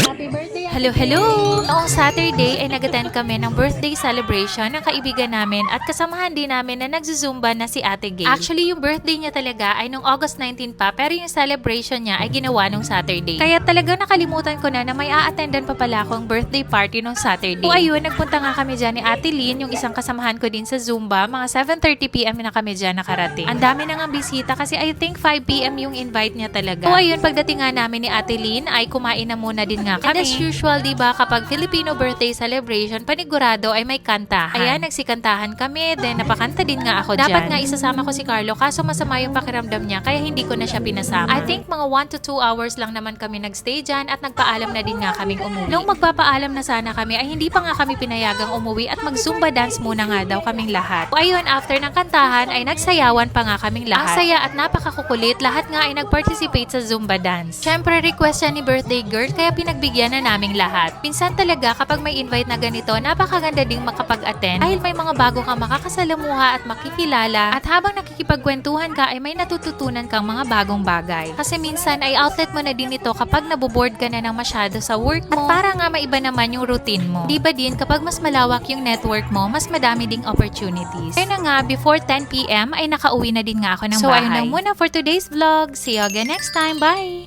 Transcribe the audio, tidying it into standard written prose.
Happy birthday! Hello, hello! Noong Saturday ay nag-attend kami ng birthday celebration ng kaibigan namin at kasamahan din namin na nagzuzumba na si Ate Gail. Actually, yung birthday niya talaga ay nung August 19 pa, pero yung celebration niya ay ginawa nung Saturday. Kaya talaga nakalimutan ko na may a-attendan pa pala akong birthday party nung Saturday. O ayun, nagpunta nga kami dyan ni Ate Lynn, yung isang kasamahan ko din sa Zumba. Mga 7:30 PM na kami dyan nakarating. Ang dami na nga bisita kasi I think 5 PM yung invite niya talaga. O ayun, pagdating nga namin ni Ate Lynn ay kumain na muna din nga kami. And as usual, diba, kapag Filipino birthday celebration, panigurado ay may kantahan. Ayan, nagsikantahan kami, then napakanta din nga ako dyan. Dapat nga isasama ko si Carlo, kaso masama yung pakiramdam niya, kaya hindi ko na siya pinasama. I think mga 1 to 2 hours lang naman kami nagstay dyan at nagpaalam na din nga kaming umuwi. Nung magpapaalam na sana kami, ay hindi pa nga kami pinayagang umuwi at mag-zumba dance muna nga daw kaming lahat. O ayun, after ng kantahan ay nagsayawan pa nga kaming lahat. Ang saya at napakakukulit, lahat nga ay nag-participate sa Zumba dance. Syempre, request siya ni birthday girl, kaya pinagbigyan na naming lahat. Minsan talaga kapag may invite na ganito, napakaganda ding makapag-attend dahil may mga bago kang makakasalamuha at makikilala at habang nakikipagkwentuhan ka ay may natututunan kang mga bagong bagay. Kasi minsan ay outlet mo na din ito kapag naboboard ka na ng masyado sa work mo at para nga maiba naman yung routine mo. Di ba din kapag mas malawak yung network mo, mas madami ding opportunities. Kaya na nga, before 10 PM ay nakauwi na din nga ako ng bahay. So ayun lang muna for today's vlog. See you again next time. Bye!